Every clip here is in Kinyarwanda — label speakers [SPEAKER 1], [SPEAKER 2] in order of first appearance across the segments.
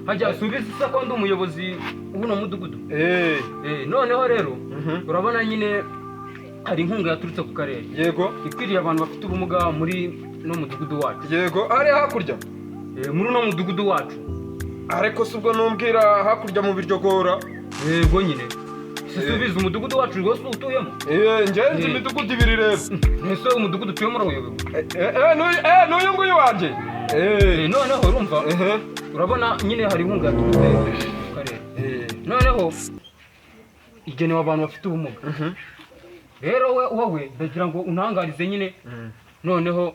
[SPEAKER 1] hajya subiza isa ko ndi umuyobozi w'uno mudugudu. Noneho rero urabona nyine hari inkunga yaturutse ku karere.
[SPEAKER 2] Yego.
[SPEAKER 1] Ikwiriye abantu bafite ubumuga muri no mudugudu wacu.
[SPEAKER 2] Yego, ari hakurya.
[SPEAKER 1] Muri no mudugudu wacu.
[SPEAKER 2] Ariko subwo numbwira hakurya mu Biryogora.
[SPEAKER 1] Yego nyine. Subiza umudugudu wacu rwose utuyemo.
[SPEAKER 2] Ngenzi imidugudu ibiri rero.
[SPEAKER 1] Nese umudugudu tuyemo urayobewe.
[SPEAKER 2] N'uyu nguyu wanje.
[SPEAKER 1] Noneho urumva urabona nyine hari inkunga yaturutse ku karere. Noneho igenewe abantu bafite ubumuga. Rero wowe ndagira ngo untangarize nyine. Noneho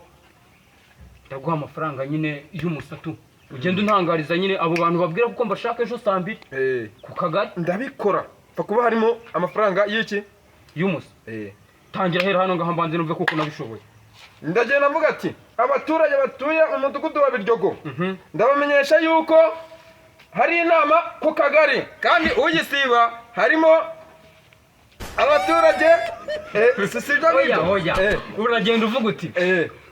[SPEAKER 1] ndaguha amafaranga nyine y'umusatu. Ugenda untangariza nyine abo bantu babwira kuko mbashaka ejo saa 2 ku kagari.
[SPEAKER 2] Ndabikora. Fa kuba harimo amafaranga y'iki?
[SPEAKER 1] Y'umusa. Tangira hera hano ngahambanze numve kuko nabishoboye.
[SPEAKER 2] Ndagenda mvuga ati abaturage batuye umudugudu wa Biryogo. Ndabamenyesha yuko hari inama ku kagari kandi uyisiba harimo abaturage sisibyo
[SPEAKER 1] oya uragenda uvuga uti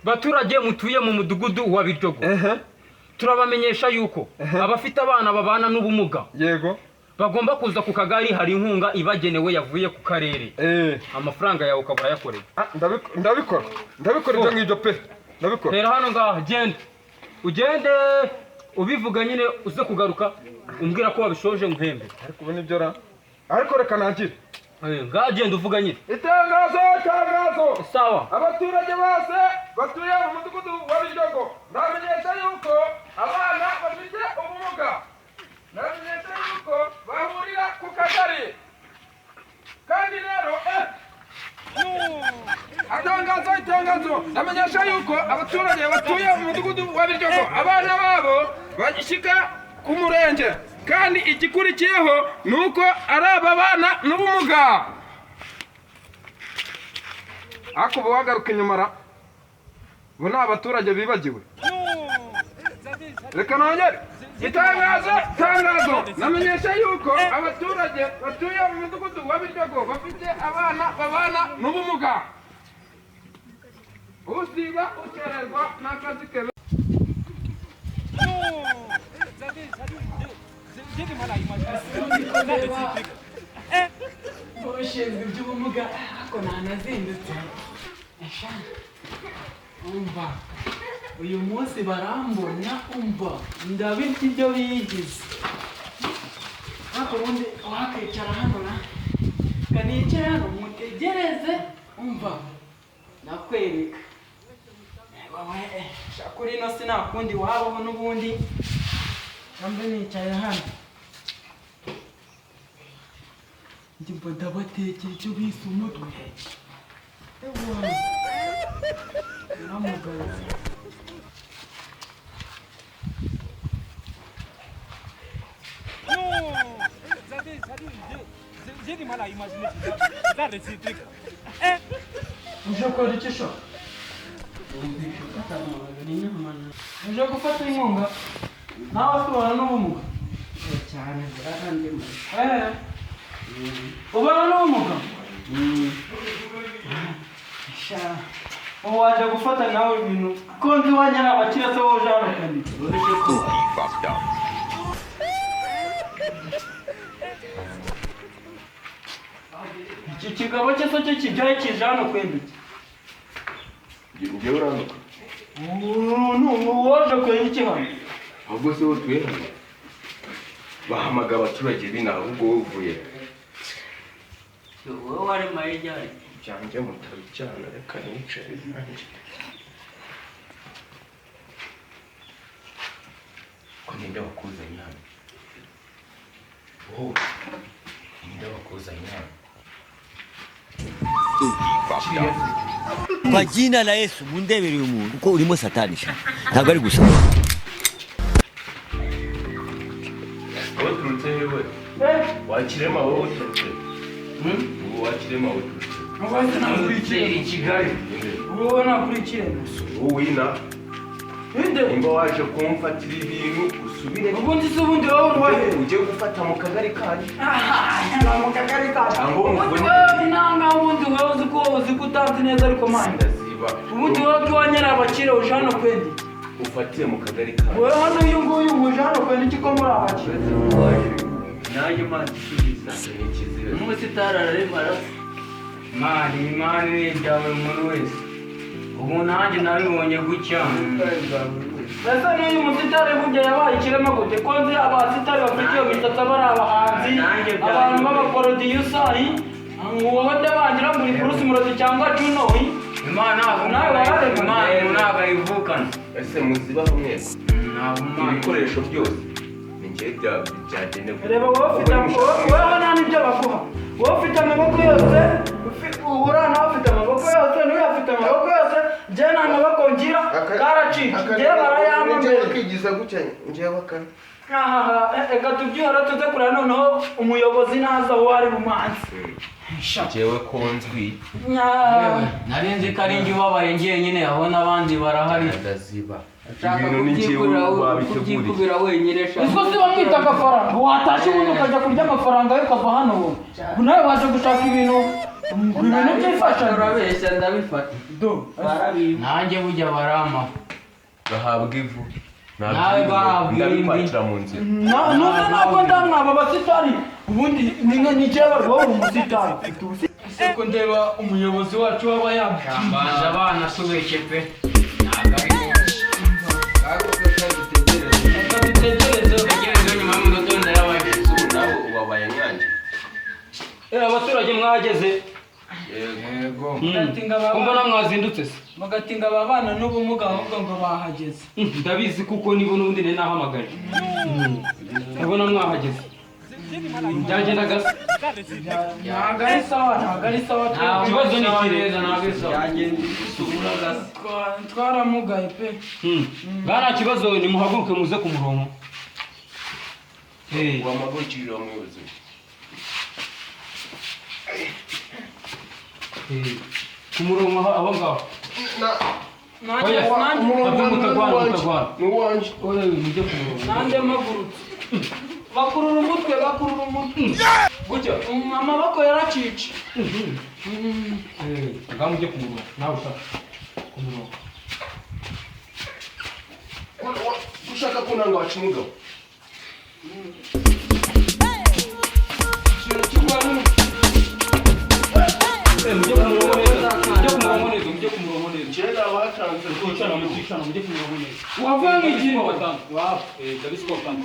[SPEAKER 1] baturage mutuye mu mudugudu wa Biryogo. Turabamenyesha yuko abafite abana babana n'ubumuga.
[SPEAKER 2] Yego.
[SPEAKER 1] Bagomba kuza ku kagari hari inkunga ibagenewe yavuye ku karere. Amafaranga yawe ukabura yakoreye.
[SPEAKER 2] Ndabikora ibyo ngibyo pe. Ndabikora.
[SPEAKER 1] Hera hano ngaha genda. Ugende ubivuga nyine uze kugaruka umbwira ko wabishoje nkembe.
[SPEAKER 2] Ariko ubu nibyo ra. Ariko reka nagire.
[SPEAKER 1] Ngaha genda uvuga nyine.
[SPEAKER 2] Itangazo.
[SPEAKER 1] Sawa.
[SPEAKER 2] Abaturage bose batuye mu mudugudu wa Biryogo. Ndamenyesha yuko abana bafite ubumuga. Ndamenyesha yuko bahurira ku kagari. Kandi rero itangazo. Ndamenyesha yuko abaturage batuye mu mudugudu wa Biryogo abana babo bagishika ku murenge. Kandi igikurikiyeho nuko ari aba bana n'ubumuga. Ako bwagaruka inyuma ra. Bo na abaturage bibagiwe. Reka nongere. Itangazo. Namenyesha yuko abaturage batuye mu mudugudu wa Biryogo bafite abana babana n'ubumuga. Usiba ukererwa n'akazi ke.
[SPEAKER 3] Ushinzwe iby'ubumuga ako nanazindutse. Umva uyu munsi barambona umva ndabita ibyo bigize. Ariko ubundi wakicara hano na kanicara hano mutegereze umva nakwereka. Kuri ino sinakundi wabaho n'ubundi kambe nicaye hano. Ndimva ndabatekera icyo bise umutwe. Namugaza.
[SPEAKER 4] J'ai mal à imaginer ça réciproque.
[SPEAKER 3] Uje gukora iki sho? Uje gufata inkunga? Nawe tubana n'ubumuga? Cyane zarandimo. Ubana n'ubumuga? Waje gufata nawe ibintu ko nzi wanyana abakira se wowe uje hano kandi ureke ko iki kigabo cye so cyo kijyaye kije hano kwendiki
[SPEAKER 5] Njye uranuka.
[SPEAKER 3] Waje kwenda iki hano?
[SPEAKER 5] Ahubwo se wowe hano bahamaga abaturage bina ahubwo wowe uvuye.
[SPEAKER 3] Wowe wari mayijyane
[SPEAKER 5] Janjye mutabicana reka nicaye nanjye. Ko ninde wakuzanye hano? Oh. Ninde wakuzanye hano?
[SPEAKER 6] Kwa jina la Yesu mundebere umuntu uko urimo satani sha ntabwo ari gusaba.
[SPEAKER 5] Wowe turutse hewe? Wakirema wowe turutse. Wakirema wowe turutse.
[SPEAKER 3] Mwaje nakurikire
[SPEAKER 5] i Kigali.
[SPEAKER 3] Wowe nakurikire.
[SPEAKER 5] Wowe ina.
[SPEAKER 3] Inde
[SPEAKER 5] Imba waje kumfatira ibintu usubire.
[SPEAKER 3] ubundi se ubundi wowe wahe
[SPEAKER 5] Uje gufata mu kagari kanyu.
[SPEAKER 3] Nta mu kagari ka. Wowe inanga ubundi wowe uzi ko utazi neza ariko manje.
[SPEAKER 5] Ndaziba.
[SPEAKER 3] Ubundi wowe wanyara abakire uje hano kwendi.
[SPEAKER 5] ufatire mu kagari kawe.
[SPEAKER 3] wowe hano uyu nguyu uje hano kwenda iki ko muri abaki
[SPEAKER 6] nanjye mani isubiza
[SPEAKER 5] Nikizira.
[SPEAKER 6] n'umusitari araremara
[SPEAKER 1] mani ni ibyawe umuntu wese ubu nanjye nabibonye gutya
[SPEAKER 3] ese n'uyu musitari burya yabaye ikirema gute ko nzi abasitari bafite iyo misatsi aba ari abahanzi abantu b'abaporodiyusari wowe ndabangira muri Bruce Melody cyangwa Juno
[SPEAKER 1] imana ntabwo ayivukana
[SPEAKER 5] Ese muzibaho mwese.
[SPEAKER 1] ntabwo
[SPEAKER 5] Ibikoresho byose ni njye byagenewe.
[SPEAKER 3] reba wowe ufite wowe nta n'ibyo baguha wowe ufite amaboko yose uriya nawe ufite amaboko yose n'uyu afite amaboko yose njyewe nta maboko ngira karacika njyewe barayampa mbere
[SPEAKER 5] kwigiza gutya njyewe akana.
[SPEAKER 3] reka tubyihora tuze kureba noneho umuyobozi naza uwo ari bumanzi
[SPEAKER 5] Njyewe ko nzwi
[SPEAKER 1] nari nzi ko ari njye ubabaye njyenyine aho n'abandi barahari
[SPEAKER 5] ndaziba.
[SPEAKER 1] ushaka
[SPEAKER 5] Ibintu ni njyewe wabiteguriye.
[SPEAKER 1] kubyikubira wenyine shaka
[SPEAKER 3] ubwo si bamwita agafaranga watashye ubundi ukajya kurya amafaranga yo ukava hano wowe nawe waje gushaka ibintu byifasha
[SPEAKER 1] urabeshya ndabifata nanjye bujya barama
[SPEAKER 5] Bahabwa ivu.
[SPEAKER 1] Nawe bahabwa
[SPEAKER 5] ndabikwatira mu nzira.
[SPEAKER 3] nuze ntabwo ndamwaba abasitari ubundi ni wowe umusitari ko ndeba umuyobozi wacu waba yambaye
[SPEAKER 1] mbanza abana asubeke pe ntabwo ari dutegereze nyuma y'umunota wenda yabaye
[SPEAKER 5] Nawe ubabaye nkanjye.
[SPEAKER 1] abaturage mwageze
[SPEAKER 5] Yego.
[SPEAKER 1] mbona mwazindutse se
[SPEAKER 3] bagatinga aba bana n'ubumuga ahubwo ngo bahageze
[SPEAKER 1] ndabizi kuko nibo n'ubundi ni nahamagaje ndabona mwahageze byagendaga se
[SPEAKER 3] ntabwo ari sawa
[SPEAKER 1] ikibazo ni ikireza ntabwo ari sawa
[SPEAKER 3] twaramugaye pe
[SPEAKER 1] nta kibazo nimuhaguruke muze ku murongo
[SPEAKER 5] Wamagurikirira umuyobozi.
[SPEAKER 1] ku murongo aho ngaho mutagwana
[SPEAKER 5] Nuwanje.
[SPEAKER 1] mujye ku murongo
[SPEAKER 3] nanjye mpagurutse bakurura umutwe gutya amaboko yaracice
[SPEAKER 1] ngaho mujye ku murongo nawe ushaka ku murongo
[SPEAKER 5] Ushaka ko nanga waca umugabo.
[SPEAKER 1] mujye ku murongo neza mujye ku murongo neza
[SPEAKER 5] Kera batanze
[SPEAKER 1] mujye ku murongo neza
[SPEAKER 3] wavanga igihe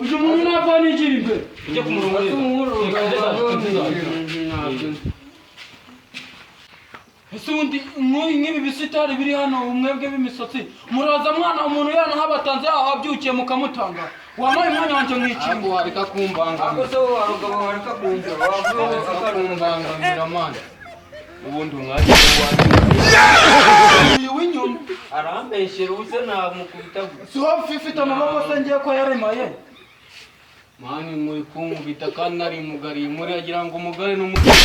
[SPEAKER 3] uyu muntu navana igihe imbere
[SPEAKER 1] mujye ku murongo neza
[SPEAKER 3] ese ubundi nk'ibi bisitari biri hano mwebwe b'imisatsi muraza mwana umuntu yana habatanze aho habyukiye mukamutanga wamaye umwanya wanjye mw'ikingo
[SPEAKER 1] wareka kumbangamira se wowe warugabo wareka kumbangamira mani
[SPEAKER 5] ubundi umwanya
[SPEAKER 3] uyu w'inyuma
[SPEAKER 1] arambeshyera ubuse namukubita
[SPEAKER 3] si wowe ufite amaboko se ngiye ko yaremaye
[SPEAKER 1] mani muri kunkubita kandi nari mugari muri agira ngo umugari n'umugari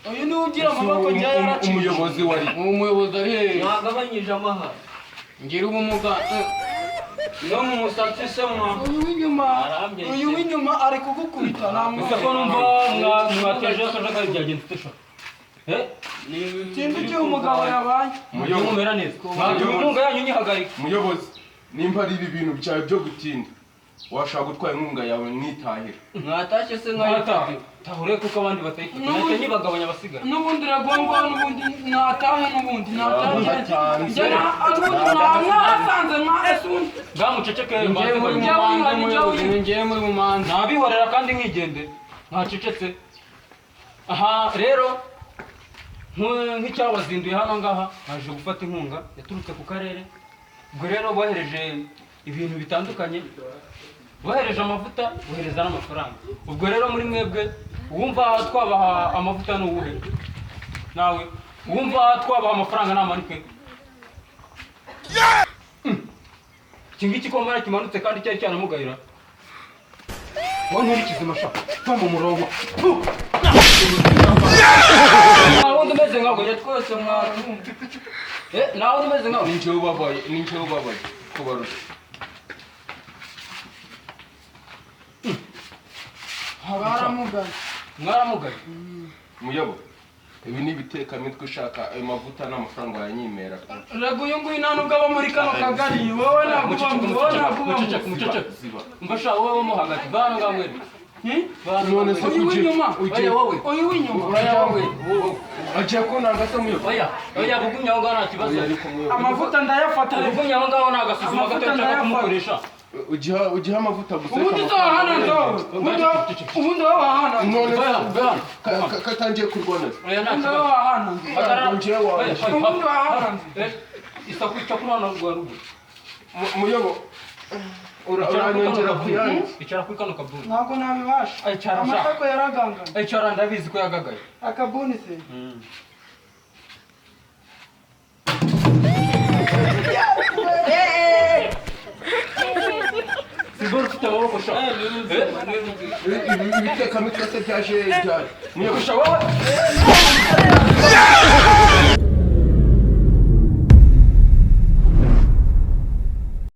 [SPEAKER 3] uyu niwe ugira amaboko njya yaraciye
[SPEAKER 5] umuyobozi wari.
[SPEAKER 1] umuyobozi ari hehe nagabanyije amaha ngira ubumuga no mu musatsi se mwa
[SPEAKER 3] uyu w'inyuma ari kugukubita
[SPEAKER 1] ese ko numva mwateje akajagari byagenze utesha
[SPEAKER 3] sinzi icyo umugabo yabaye
[SPEAKER 1] mumera neza ntabwo inkunga yanyu nyihagarika
[SPEAKER 5] Muyobozi, nimba ari ibi bintu byawe byo gutinda, washaka gutwara inkunga yawe mwitahira.
[SPEAKER 1] mwatashye se nkayitahe tahure kuko abandi batayifite nahita nyibagabanya abasigaye
[SPEAKER 3] n'ubundi ragomba n'ubundi natahe n'ubundi natahe mwasanze mwasundi
[SPEAKER 1] bwamuceceke
[SPEAKER 3] ngewe
[SPEAKER 1] muri mumanza nabihorera kandi nkigendera mwacecetse aha rero nk'icyabazinduye hano ngaha haje gufata inkunga yaturutse ku karere ubwo rero bohereje ibintu bitandukanye bohereje amavuta bohereza n'amafaranga ubwo rero muri mwebwe uwumva twabaha amavuta ni uwuhe nawe uwumva twabaha amafaranga namanike iki ngiki ko mbona kimanutse kandi cyari cyanamugayira wowe nturi kizima sha va mu murongo nawe undi umeze nkawe twese mwatumva nawe undi umeze nkawe
[SPEAKER 5] Ninjye ubabaye kubarusha.
[SPEAKER 3] baramugaye
[SPEAKER 1] mwaramugaye
[SPEAKER 5] Muyobo, ibi ni ibitekamitwe ushaka ayo mavuta n'amafaranga yanyimera.
[SPEAKER 3] Rego uyu nguyu nta nubwo aba muri kano kagari wowe
[SPEAKER 1] muceceka mbasha wowe mo hagati bana ngamwe
[SPEAKER 5] none se
[SPEAKER 3] uyu w'inyuma
[SPEAKER 1] wowe
[SPEAKER 3] uyu w'inyuma
[SPEAKER 1] wowe
[SPEAKER 5] agiye kunanga se muyo.
[SPEAKER 1] oya bugumya ngo nta kibazo
[SPEAKER 3] amavuta ndayafata
[SPEAKER 1] bugumya ngo nta gasuzuma gato nshaka kumukoresha
[SPEAKER 5] ugiha amavuta gusa.
[SPEAKER 3] ubundi zohana ubundi wahana
[SPEAKER 5] none katangiye kurwana.
[SPEAKER 1] oya nta
[SPEAKER 3] ubundi
[SPEAKER 1] kibazo
[SPEAKER 3] wahana
[SPEAKER 5] ngiye wawe.
[SPEAKER 3] ubundi wahana
[SPEAKER 1] isa kwica kuri hano rwa rugo
[SPEAKER 5] muyobo uranyongera kuyandi.
[SPEAKER 1] icara kuri kano kabuni
[SPEAKER 3] ntabwo nabibasha
[SPEAKER 1] Icara sha.
[SPEAKER 3] amatako yaragangana
[SPEAKER 1] icara ndabizi ko yagagaye
[SPEAKER 3] akabuni se
[SPEAKER 1] sigoro ufite amaboko sha
[SPEAKER 5] ibitekamitwe se byaje ryari muyobo.
[SPEAKER 1] wowe